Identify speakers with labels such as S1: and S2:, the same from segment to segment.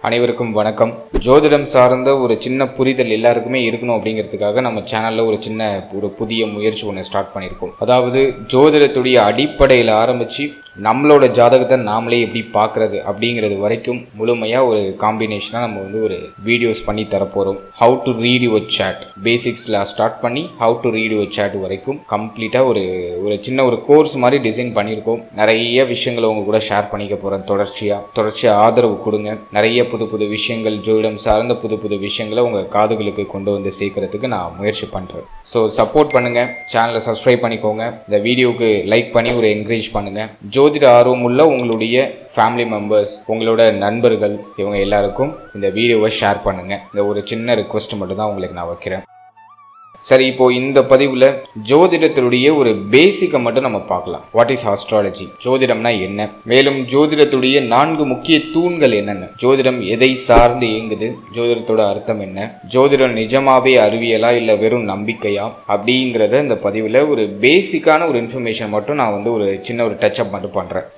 S1: அனைவருக்கும் வணக்கம். ஜோதிடம் சார்ந்த ஒரு சின்ன புரிதல் எல்லாருக்குமே இருக்கணும் அப்படிங்கிறதுக்காக நம்ம சேனலில் ஒரு புதிய முயற்சி ஒன்று ஸ்டார்ட் பண்ணியிருக்கோம். அதாவது ஜோதிடத்துடைய அடிப்படையில் ஆரம்பித்து நம்மளோட ஜாதகத்தை நாமளே எப்படி பார்க்குறது அப்படிங்கிறது வரைக்கும் முழுமையாக ஒரு காம்பினேஷனாக நம்ம ஒரு வீடியோஸ் பண்ணி தரப்போகிறோம். How to read your chart பேசிக்ஸில் ஸ்டார்ட் பண்ணி how to read your chart வரைக்கும் கம்ப்ளீட்டாக ஒரு சின்ன ஒரு கோர்ஸ் மாதிரி டிசைன் பண்ணியிருக்கோம். நிறைய விஷயங்களை உங்க கூட ஷேர் பண்ணிக்க போகிறேன். தொடர்ச்சியாக ஆதரவு கொடுங்க. நிறைய புது விஷயங்கள், ஜோதிடம் சார்ந்த புது விஷயங்களை உங்கள் காதுகளுக்கு கொண்டு வந்து சேர்க்கறதுக்கு நான் முயற்சி பண்ணுறேன். ஸோ சப்போர்ட் பண்ணுங்கள், சேனலை சப்ஸ்கிரைப் பண்ணிக்கோங்க, இந்த வீடியோவுக்கு லைக் பண்ணி ஒரு என்கரேஜ் பண்ணுங்கள். ஜோதிட ஆர்வமுள்ள உங்களுடைய ஃபேமிலி மெம்பர்ஸ், உங்களோட நண்பர்கள், இவங்க எல்லாருக்கும் இந்த வீடியோவை ஷேர் பண்ணுங்கள். இந்த ஒரு சின்ன ரிக்வெஸ்ட் மட்டும் தான் உங்களுக்கு நான் வைக்கிறேன். சரி, இப்போ இந்த பதிவில் ஜோதிடத்துடைய ஒரு பேசிக்கை மட்டும் நம்ம பார்க்கலாம். வாட் இஸ் ஆஸ்ட்ராலஜி, ஜோதிடம்னா என்ன, மேலும் ஜோதிடத்துடைய 4 முக்கிய தூண்கள் என்னென்ன, ஜோதிடம் எதை சார்ந்து இயங்குது, ஜோதிடத்தோட அர்த்தம் என்ன, ஜோதிடம் நிஜமாவே அறிவியலா இல்லை வெறும் நம்பிக்கையா அப்படிங்கிறத இந்த பதிவில் ஒரு பேசிக்கான ஒரு இன்ஃபர்மேஷன் மட்டும் நான் ஒரு சின்ன ஒரு டச்சப் மட்டும் பண்ணுறேன்.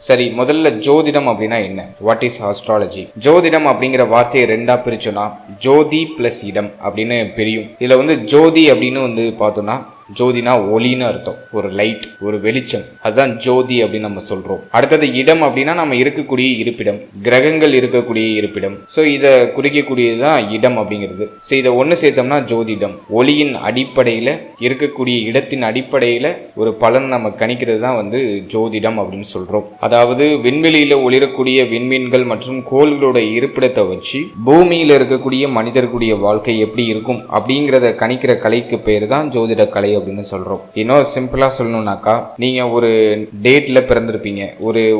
S1: சரி, முதல்ல ஜோதிடம் அப்படின்னா என்ன, வாட் இஸ் ஆஸ்ட்ராலஜி. ஜோதிடம் அப்படிங்கிற வார்த்தையை 2ஆ பிரிச்சோன்னா ஜோதி பிளஸ் இடம் அப்படின்னு பிரியும். இதுல ஜோதி அப்படின்னு பார்த்தோம்னா ஜோதினா ஒளின்னு அர்த்தம், ஒரு லைட், ஒரு வெளிச்சம், அதுதான் ஜோதி அப்படின்னு நம்ம சொல்றோம். அடுத்தது இடம் அப்படின்னா நம்ம இருக்கக்கூடிய இருப்பிடம், கிரகங்கள் இருக்கக்கூடிய இருப்பிடம். ஸோ இதை குறிக்கக்கூடியதுதான் இடம் அப்படிங்கிறது. ஸோ இதை ஒன்று சேர்த்தோம்னா ஜோதிடம். ஒளியின் அடிப்படையில் இருக்கக்கூடிய இடத்தின் அடிப்படையில் ஒரு பலன் நம்ம கணிக்கிறது தான் ஜோதிடம் அப்படின்னு சொல்றோம். அதாவது விண்வெளியில ஒளிரக்கூடிய விண்மீன்கள் மற்றும் கோள்களோட இருப்பிடத்தை வச்சு பூமியில இருக்கக்கூடிய மனிதர்களுடைய வாழ்க்கை எப்படி இருக்கும் அப்படிங்கிறத கணிக்கிற கலைக்கு பேர் தான் ஜோதிட கலை அப்படின்னு சொல்றோம். இன்னும் சிம்பிளா சொல்லணும்னாக்கா, நீங்க ஒரு டேட்ல பிறந்திருப்பீங்க,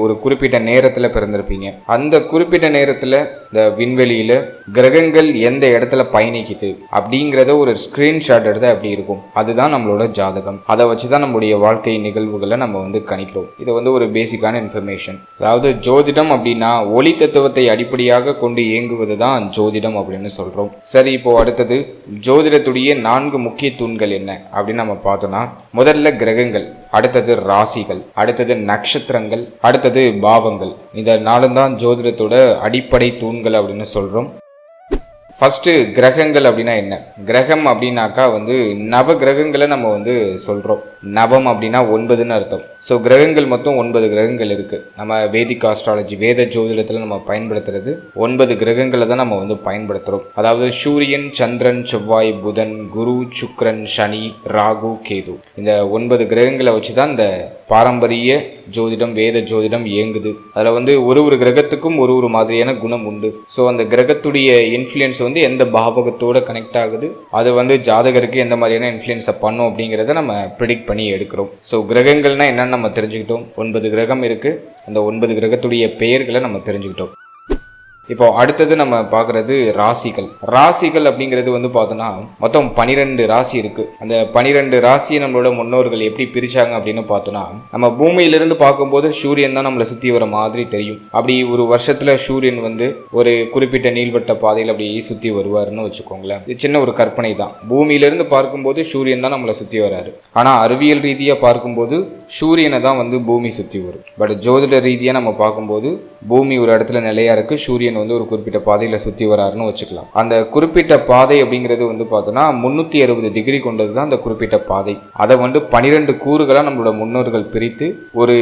S1: ஒரு குறிப்பிட்ட நேரத்துல பிறந்திருப்பீங்க. அந்த குறிப்பிட்ட நேரத்துல இந்த விண்வெளியில கிரகங்கள் எந்த இடத்துல பயணிக்குது அப்படிங்கிறத ஒரு ஸ்கிரீன்ஷாட் எடுத்து அப்படி இருக்கும். அதுதான் நம்மளோட ஜாதகம். அதை வச்சுதான் நம்மளுடைய வாழ்க்கை நிகழ்வுகளை நம்ம கணிக்கிறோம். இது ஒரு பேசிக்கான இன்ஃபர்மேஷன். அதாவது ஜோதிடம் அப்படின்னா ஒளி தத்துவத்தை அடிப்படையாக கொண்டு இயங்குவது தான் ஜோதிடம் அப்படின்னு சொல்றோம். சரி, இப்போ அடுத்தது ஜோதிடத்துடைய 4 முக்கிய தூண்கள் என்ன அப்படின்னு நம்ம பார்த்தோம்னா, முதல்ல கிரகங்கள், அடுத்தது ராசிகள், அடுத்தது நட்சத்திரங்கள், அடுத்தது பாவங்கள். இந்த 4 தான் ஜோதிடத்தோட அடிப்படை தூண்கள் அப்படின்னு சொல்றோம். ஃபர்ஸ்ட் கிரகங்கள் அப்படின்னா என்ன? கிரகம் அப்படின்னாக்கா நவ கிரகங்களை நம்ம சொல்றோம். நவம் அப்படின்னா 9ன்னு அர்த்தம். ஸோ கிரகங்கள் மொத்தம் 9 கிரகங்கள் இருக்கு. நம்ம வேதிக் ஆஸ்ட்ராலஜி, வேத ஜோதிடத்தில் நம்ம பயன்படுத்துறது 9 கிரகங்களை தான் நம்ம பயன்படுத்துறோம். அதாவது சூரியன், சந்திரன், செவ்வாய், புதன், குரு, சுக்கிரன், சனி, ராகு, கேது. இந்த 9 கிரகங்களை வச்சுதான் இந்த பாரம்பரிய ஜோதிடம், வேத ஜோதிடம் இயங்குது. அதில் ஒரு கிரகத்துக்கும் ஒரு மாதிரியான குணம் உண்டு. ஸோ அந்த கிரகத்துடைய இன்ஃப்ளூயன்ஸ் எந்த பாவகத்தோட கனெக்ட் ஆகுது, அது ஜாதகருக்கு எந்த மாதிரியான இன்ஃப்ளூயன்ஸை பண்ணும் அப்படிங்கிறத நம்ம ப்ரிடிக்ட் பண்ணி எடுக்கிறோம். ஸோ கிரகங்கள்னா என்னன்னு நம்ம தெரிஞ்சுக்கிட்டோம். 9 கிரகம் இருக்கு. அந்த 9 கிரகத்துடைய பெயர்களை நம்ம தெரிஞ்சுக்கிட்டோம். இப்போ அடுத்தது நம்ம பார்க்கறது ராசிகள். ராசிகள் அப்படிங்கிறது பார்த்தோம்னா மொத்தம் 12 ராசி இருக்கு. அந்த 12 ராசியை நம்மளோட முன்னோர்கள் எப்படி பிரிச்சாங்க அப்படின்னு பார்த்தோம்னா, நம்ம பூமியிலிருந்து பார்க்கும்போது சூரியன் தான் நம்மளை சுற்றி வர மாதிரி தெரியும். அப்படி ஒரு வருஷத்துல சூரியன் ஒரு குறிப்பிட்ட நீள்வட்ட பாதையில் அப்படி சுற்றி வருவாருன்னு வச்சுக்கோங்களேன். இது சின்ன ஒரு கற்பனை தான். பூமியிலிருந்து பார்க்கும்போது சூரியன் தான் நம்மளை சுற்றி வராரு. ஆனால் அறிவியல் ரீதியாக பார்க்கும்போது சூரியனை தான் பூமி சுற்றி வரும். பட் ஜோதிட ரீதியாக நம்ம பார்க்கும்போது பூமி ஒரு இடத்துல நிலையா இருக்கு, சூரியன் ஒரு குறிப்பிட்ட பாதையில சுத்தி வராருன்னு வச்சுக்கலாம். அந்த குறிப்பிட்ட பாதை அப்படிங்கிறது பார்த்தோம்னா 360 டிகிரி கொண்டது தான் அந்த குறிப்பிட்ட பாதை. அதை 12 கூறுகளா நம்மளோட முன்னோர்கள் பிரித்து ஒரு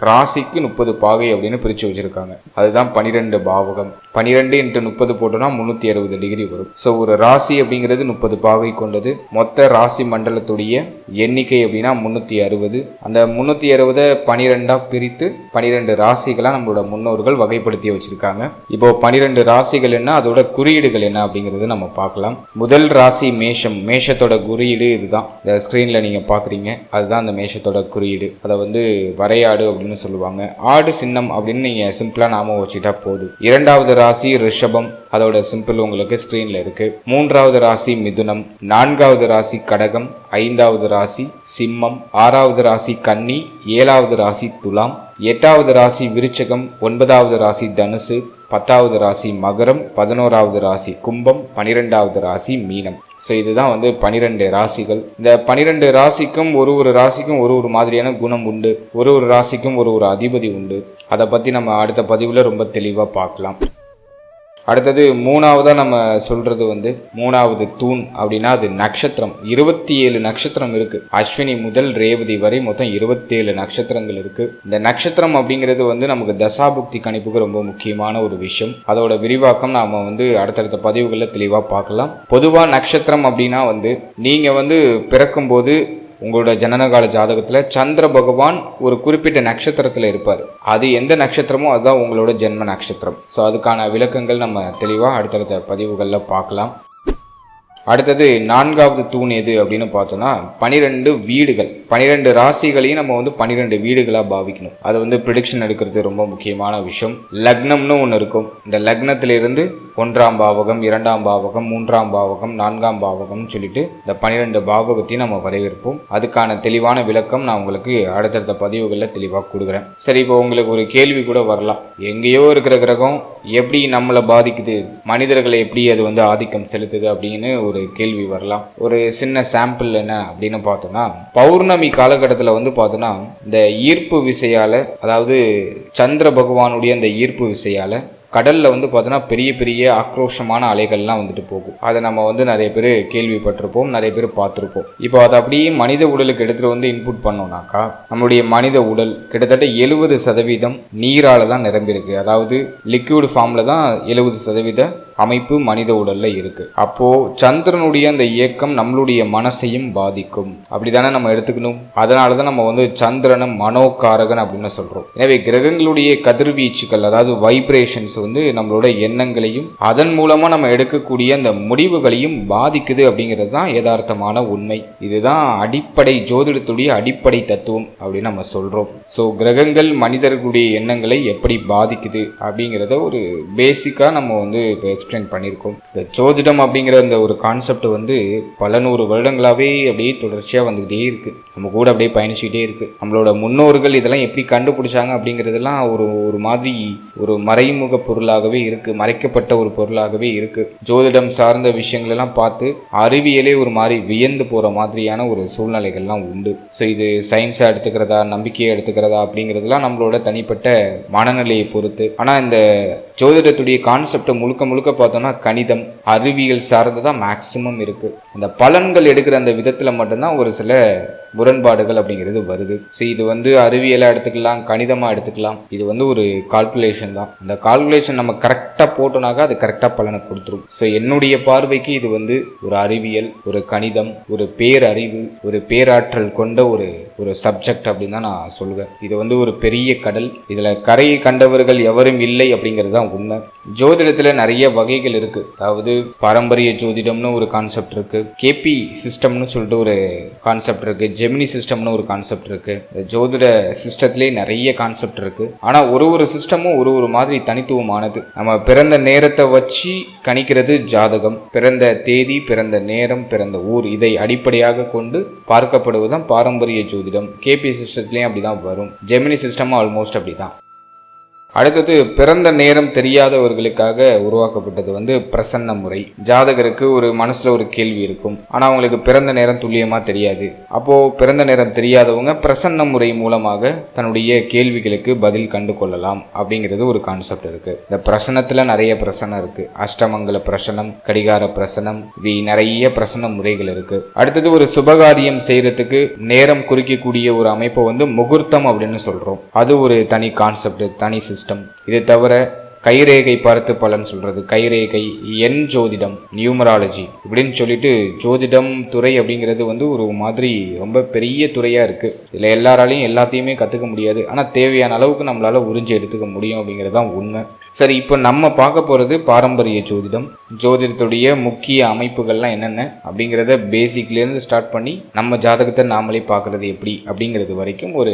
S1: ராசிக்கு 30 பாகை அப்படின்னு பிரிச்சு வச்சிருக்காங்க. அதுதான் 12 பாவகம். 12 × 30 போட்டோம்னா 360 டிகிரி வரும். ஸோ ஒரு ராசி அப்படிங்கிறது 30 பாகை கொண்டது. மொத்த ராசி மண்டலத்துடைய எண்ணிக்கை அப்படின்னா 360. அந்த 360 12ஆ பிரித்து 12 ராசிகளா நம்மளோட முன்னோர்கள் வகைப்படுத்தி வச்சிருக்காங்க. இப்போ 12 ராசிகள் என்ன, அதோட குறியீடுகள் என்ன அப்படிங்கிறது நம்ம பார்க்கலாம். முதல் ராசி மேஷம். மேஷத்தோட குறியீடு இதுதான். இந்த ஸ்கிரீன்ல நீங்க பாக்குறீங்க, அதுதான் அந்த மேஷத்தோட குறியீடு. அதை வரையாடு அப்படின்னு சொல்லுவாங்க. ஆடு சின்னம் அப்படின்னு நீங்க சிம்பிளா நாம வச்சுட்டா போதும். இரண்டாவது ராசி ரிஷபம், அதோட சிம்பிள் உங்களுக்கு ஸ்கிரீன்ல இருக்கு. மூன்றாவது ராசி மிதுனம், 4வது ராசி கடகம், 5வது ராசி சிம்மம், 6வது ராசி கன்னி, 7வது ராசி துலாம், 8வது ராசி விருச்சகம், 9வது ராசி தனுசு, 10வது ராசி மகரம், 11வது ராசி கும்பம், 12வது ராசி மீனம். ஸோ இதுதான் 12 ராசிகள். இந்த 12 ராசிக்கும் ஒரு ராசிக்கும் ஒரு மாதிரியான குணம் உண்டு. ஒரு ராசிக்கும் ஒரு அதிபதி உண்டு. அதை பற்றி நம்ம அடுத்த பதிவில் ரொம்ப தெளிவாக பார்க்கலாம். அடுத்தது மூணாவதாக நம்ம சொல்கிறது வந்து மூணாவது தூண் அப்படின்னா அது நட்சத்திரம். 27 நட்சத்திரம் இருக்குது. அஸ்வினி முதல் ரேவதி வரை மொத்தம் 27 நட்சத்திரங்கள் இருக்குது. இந்த நட்சத்திரம் அப்படிங்கிறது வந்து நமக்கு தசாபுக்தி கணிப்புக்கு ரொம்ப முக்கியமான ஒரு விஷயம். அதோட விரிவாக்கம் நாம் வந்து அடுத்தடுத்த பதிவுகளில் தெளிவாக பார்க்கலாம். பொதுவாக நட்சத்திரம் அப்படின்னா வந்து நீங்கள் வந்து பிறக்கும்போது உங்களோட ஜனனகால ஜாதகத்தில் சந்திர பகவான் ஒரு குறிப்பிட்ட நட்சத்திரத்தில் இருப்பார். அது எந்த நட்சத்திரமோ அதுதான் உங்களோட ஜென்ம நட்சத்திரம். ஸோ அதுக்கான விளக்கங்கள் நம்ம தெளிவாக அடுத்தடுத்த பதிவுகளில் பார்க்கலாம். அடுத்தது நான்காவது தூண் எது அப்படின்னு பார்த்தோன்னா 12 வீடுகள். 12 ராசிகளையும் நம்ம வந்து 12 வீடுகளாக பாவிக்கணும். அது வந்து ப்ரிடிக்ஷன் எடுக்கிறது ரொம்ப முக்கியமான விஷயம். லக்னம்னு ஒன்று இருக்கும். இந்த லக்னத்திலிருந்து 1ஆம் பாவகம், 2ஆம் பாவகம், 3ஆம் பாவகம், 4ஆம் பாவகம்னு சொல்லிட்டு இந்த 12 பாவகத்தையும் நம்ம வரவேற்போம். அதுக்கான தெளிவான விளக்கம் நான் உங்களுக்கு அடுத்தடுத்த பதிவுகளில் தெளிவாக கொடுக்குறேன். சரி, இப்போ உங்களுக்கு ஒரு கேள்வி கூட வரலாம். எங்கேயோ இருக்கிற கிரகம் எப்படி நம்மளை பாதிக்குது, மனிதர்களை எப்படி அது வந்து ஆதிக்கம் செலுத்துது அப்படின்னு ஒரு கேள்வி வரலாம். ஒரு சின்ன சாம்பிள் என்ன அப்படின்னு பார்த்தோம்னா, பௌர்ணமி காலகட்டத்தில் வந்து பார்த்தோன்னா இந்த ஈர்ப்பு விசையால், அதாவது சந்திர பகவானுடைய அந்த ஈர்ப்பு விசையால் கடலில் வந்து பார்த்தோன்னா பெரிய பெரிய ஆக்ரோஷமான அலைகள்லாம் வந்துட்டு போகும். அதை நம்ம வந்து நிறைய பேர் கேள்விப்பட்டிருப்போம், நிறைய பேர் பார்த்துருப்போம். இப்போ அதை அப்படியே மனித உடலுக்கு எடுத்துகிட்டு வந்து இன்புட் பண்ணோம்னாக்கா நம்மளுடைய மனித உடல் கிட்டத்தட்ட 70% நீரால் தான் நிரம்பியிருக்கு. அதாவது லிக்விட் ஃபார்மில் தான் 70% அமைப்பு மனித உடல்ல இருக்கு. அப்போ சந்திரனுடைய அந்த இயக்கம் நம்மளுடைய மனசையும் பாதிக்கும். அப்படித்தானே நம்ம எடுத்துக்கணும். அதனாலதான் நம்ம வந்து சந்திரனை மனோகாரகன் அப்படின்னு சொல்றோம். எனவே கிரகங்களுடைய கதிர்வீச்சுகள், அதாவது வைப்ரேஷன்ஸ் வந்து நம்மளோட எண்ணங்களையும் அதன் மூலமா நம்ம எடுக்கக்கூடிய அந்த முடிவுகளையும் பாதிக்குது அப்படிங்கிறது தான் யதார்த்தமான உண்மை. இதுதான் அடிப்படை ஜோதிடத்துடைய அடிப்படை தத்துவம் அப்படின்னு நம்ம சொல்றோம். ஸோ கிரகங்கள் மனிதர்களுடைய எண்ணங்களை எப்படி பாதிக்குது அப்படிங்கிறத ஒரு பேசிக்கா நம்ம வந்து எக்ஸ்பிளைன் பண்ணியிருக்கோம். இந்த ஜோதிடம் அப்படிங்கிற அந்த ஒரு கான்செப்ட் வந்து பல 100 வருடங்களாகவே அப்படியே தொடர்ச்சியாக வந்துக்கிட்டே இருக்குது. நம்ம கூட அப்படியே பயணிச்சுக்கிட்டே இருக்குது. நம்மளோட முன்னோர்கள் இதெல்லாம் எப்படி கண்டுபிடிச்சாங்க அப்படிங்கிறதெல்லாம் ஒரு மாதிரி ஒரு மறைமுக பொருளாகவே இருக்குது, மறைக்கப்பட்ட ஒரு பொருளாகவே இருக்குது. ஜோதிடம் சார்ந்த விஷயங்களெல்லாம் பார்த்து அறிவியலே ஒரு மாதிரி வியந்து போகிற மாதிரியான ஒரு சூழ்நிலைகள்லாம் உண்டு. ஸோ இது சயின்ஸாக எடுத்துக்கிறதா, நம்பிக்கையை எடுத்துக்கிறதா அப்படிங்கிறதுலாம் நம்மளோட தனிப்பட்ட மனநிலையை பொறுத்து. ஆனால் இந்த ஜோதிடத்துடைய கான்செப்டை முழுக்க பார்த்தோம்னா கணிதம், அறிவியல் சார்ந்ததான் மேக்சிமம் இருக்கு. அந்த பலன்கள் எடுக்கிற அந்த விதத்தில் மட்டும்தான் ஒரு சில முரண்பாடுகள் அப்படிங்கிறது வருது. ஸோ இது வந்து அறிவியலாக எடுத்துக்கலாம், கணிதமாக எடுத்துக்கலாம். இது வந்து ஒரு கால்குலேஷன் தான். இந்த கால்குலேஷன் நம்ம கரெக்டாக போட்டோம்னாக்கா அது கரெக்டாக பலனை கொடுத்துரும். ஸோ என்னுடைய பார்வைக்கு இது வந்து ஒரு அறிவியல், ஒரு கணிதம், ஒரு பேரறிவு, ஒரு பேராற்றல் கொண்ட ஒரு சப்ஜெக்ட் அப்படின்னு தான் நான் சொல்லுவேன். இது வந்து ஒரு பெரிய கடல். இதில் கரையை கண்டவர்கள் எவரும் இல்லை அப்படிங்கிறது தான் உண்மை. ஜோதிடத்தில் நிறைய வகைகள் இருக்கு. அதாவது பாரம்பரிய ஜோதிடம்னு ஒரு கான்செப்ட் இருக்கு, கேபி சிஸ்டம்னு சொல்லிட்டு ஒரு கான்செப்ட் இருக்கு, ஜெமினி சிஸ்டம்னு ஒரு கான்செப்ட் இருக்கு. ஜோதிட சிஸ்டத்திலே நிறைய கான்செப்ட் இருக்கு. ஆனா ஒரு சிஸ்டமும் ஒரு மாதிரி தனித்துவமானது. நம்ம பிறந்த நேரத்தை வச்சு கணிக்கிறது ஜாதகம். பிறந்த தேதி, பிறந்த நேரம், பிறந்த ஊர், இதை அடிப்படையாக கொண்டு பார்க்கப்படுவதுதான் பாரம்பரிய ஜோதிடம். கேபி சிஸ்டத்திலையும் அப்படிதான் வரும். ஜெமினி சிஸ்டமும் ஆல்மோஸ்ட் அப்படிதான். அடுத்தது பிறந்த நேரம் தெரியாதவர்களுக்காக உருவாக்கப்பட்டது வந்து பிரசன்ன முறை. ஜாதகருக்கு ஒரு மனசுல ஒரு கேள்வி இருக்கும், ஆனா அவங்களுக்கு பிறந்த நேரம் துல்லியமா தெரியாது. அப்போ பிறந்த நேரம் தெரியாதவங்க பிரசன்ன முறை மூலமாக தன்னுடைய கேள்விகளுக்கு பதில் கண்டு கொள்ளலாம் அப்படிங்கிறது ஒரு கான்செப்ட் இருக்கு. இந்த பிரசனத்துல நிறைய பிரசனம் இருக்கு. அஷ்டமங்கல பிரசனம், கடிகார பிரசனம், இப்படி நிறைய பிரசன முறைகள் இருக்கு. அடுத்தது ஒரு சுபகாரியம் செய்யறதுக்கு நேரம் குறிக்கக்கூடிய ஒரு அமைப்பை வந்து முகூர்த்தம் அப்படின்னு சொல்றோம். அது ஒரு தனி கான்செப்ட், தனி சிஸ்டம். இதை தவிர கைரேகை பார்த்து பலன் சொல்றது, கைரேகை, எண் ஜோதிடம், நியூமராலஜி இப்படின்னு சொல்லிட்டு ஜோதிடம் துறை அப்படிங்கிறது வந்து ஒரு மாதிரி ரொம்ப பெரிய துறையா இருக்கு. இதுல எல்லாராலையும் எல்லாத்தையுமே கத்துக்க முடியாது. ஆனா தேவையான அளவுக்கு நம்மளால உறிஞ்சி எடுத்துக்க முடியும் அப்படிங்கிறது தான் உண்மை. சரி, இப்போ நம்ம பார்க்க போகிறது பாரம்பரிய ஜோதிடம். ஜோதிடத்துடைய முக்கிய அமைப்புகள்லாம் என்னென்ன அப்படிங்கிறத பேசிக்லேருந்து ஸ்டார்ட் பண்ணி நம்ம ஜாதகத்தை நாமளே பார்க்குறது எப்படி அப்படிங்கிறது வரைக்கும் ஒரு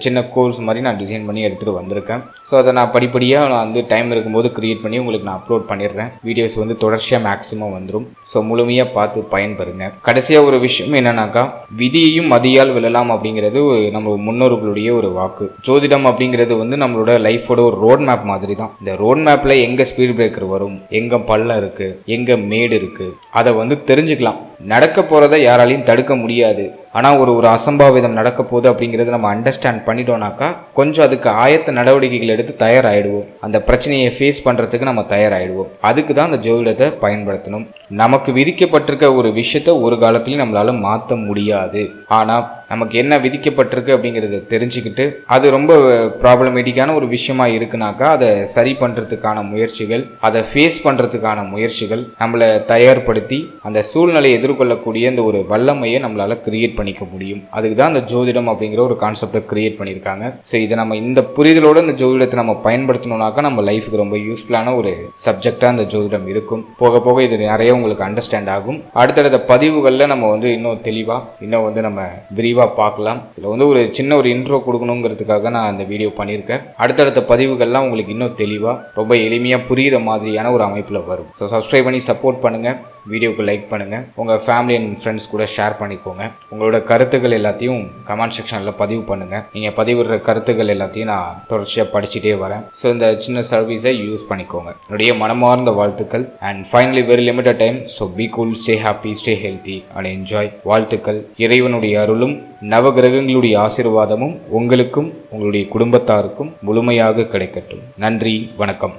S1: சின்ன கோர்ஸ் மாதிரி நான் டிசைன் பண்ணி எடுத்துகிட்டு வந்திருக்கேன். ஸோ அதை நான் படிப்படியாக நான் வந்து டைம் இருக்கும்போது க்ரியேட் பண்ணி உங்களுக்கு நான் அப்லோட் பண்ணிடுறேன். வீடியோஸ் வந்து தொடர்ச்சியாக மேக்ஸிமம் வந்துடும். ஸோ முழுமையாக பார்த்து பயன்பெறுங்க. கடைசியாக ஒரு விஷயம் என்னன்னாக்கா, விதியையும் மதியால் விழலாம் அப்படிங்கிறது நம்ம முன்னோர்களுடைய ஒரு வாக்கு. ஜோதிடம் அப்படிங்கிறது வந்து நம்மளோட லைஃபோட ஒரு ரோட் மேப் மாதிரி தான். இந்த ரோட் மேப்ல எங்க ஸ்பீட் பிரேக்கர் வரும், எங்க பள்ளம் இருக்கு, எங்க மேடு இருக்கு, அதை வந்து தெரிஞ்சுக்கலாம். நடக்க போறதை யாராலையும் தடுக்க முடியாது. ஆனால் ஒரு அசம்பாவிதம் நடக்க போகுது அப்படிங்கிறது நம்ம அண்டர்ஸ்டாண்ட் பண்ணிட்டோம்னாக்கா கொஞ்சம் அதுக்கு ஆயத்த நடவடிக்கைகள் எடுத்து தயாராகிடுவோம். அந்த பிரச்சனையை ஃபேஸ் பண்ணுறதுக்கு நம்ம தயாராகிடுவோம். அதுக்கு தான் அந்த ஜோதிடத்தை பயன்படுத்தணும். நமக்கு விதிக்கப்பட்டிருக்க ஒரு விஷயத்த ஒரு காலத்துலையும் நம்மளால் மாற்ற முடியாது. ஆனால் நமக்கு என்ன விதிக்கப்பட்டிருக்கு அப்படிங்கிறத தெரிஞ்சுக்கிட்டு அது ரொம்ப ப்ராப்ளமேட்டிக்கான ஒரு விஷயமா இருக்குனாக்கா அதை சரி பண்ணுறதுக்கான முயற்சிகள், அதை ஃபேஸ் பண்ணுறதுக்கான முயற்சிகள், நம்மளை தயார்படுத்தி அந்த சூழ்நிலையை எதிர்கொள்ளக்கூடிய இந்த ஒரு வல்லமையை நம்மளால் கிரியேட் பண்ணிக்க முடியும். அதுக்கு தான் அந்த ஜோதிடம் அப்படிங்கிற ஒரு கான்செப்டை கிரியேட் பண்ணியிருக்காங்க. ஸோ இதை நம்ம இந்த புரிதலோடு இந்த ஜோதிடத்தை நம்ம பயன்படுத்தணும்னாக்கா நம்ம லைஃபுக்கு ரொம்ப யூஸ்ஃபுல்லான ஒரு சப்ஜெக்டாக அந்த ஜோதிடம் இருக்கும். போக போக இது நிறைய உங்களுக்கு அண்டர்ஸ்டாண்ட் ஆகும். அடுத்தடுத்த பதிவுகளில் நம்ம இன்னும் தெளிவாக இன்னும் நம்ம விரிவாக பார்க்கலாம். இதில் ஒரு சின்ன ஒரு இன்ட்ரோ கொடுக்கணுங்கிறதுக்காக நான் அந்த வீடியோ பண்ணியிருக்கேன். அடுத்தடுத்த பதிவுகள்லாம் உங்களுக்கு இன்னும் தெளிவாக ரொம்ப எளிமையாக புரிகிற மாதிரியான ஒரு அமைப்பில் வரும். ஸோ சப்ஸ்கிரைப் பண்ணி சப்போர்ட் பண்ணுங்கள், வீடியோக்கு லைக் பண்ணுங்கள், உங்கள் ஃபேமிலி அண்ட் ஃப்ரெண்ட்ஸ் கூட ஷேர் பண்ணிக்கோங்க. உங்களோட கருத்துக்கள் எல்லாத்தையும் கமெண்ட் செக்ஷனில் பதிவு பண்ணுங்கள். நீங்கள் பதிவிடுற கருத்துக்கள் எல்லாத்தையும் நான் தொடர்ச்சியாக படிச்சுட்டே வரேன். ஸோ இந்த சின்ன சர்வீஸை யூஸ் பண்ணிக்கோங்க. என்னுடைய மனமார்ந்த வாழ்த்துக்கள். And finally very limited time. So be cool, stay happy, stay healthy and enjoy. வாழ்த்துக்கள். இறைவனுடைய அருளும் நவகிரகங்களுடைய ஆசீர்வாதமும் உங்களுக்கும் உங்களுடைய குடும்பத்தாருக்கும் முழுமையாக கிடைக்கட்டும். நன்றி, வணக்கம்.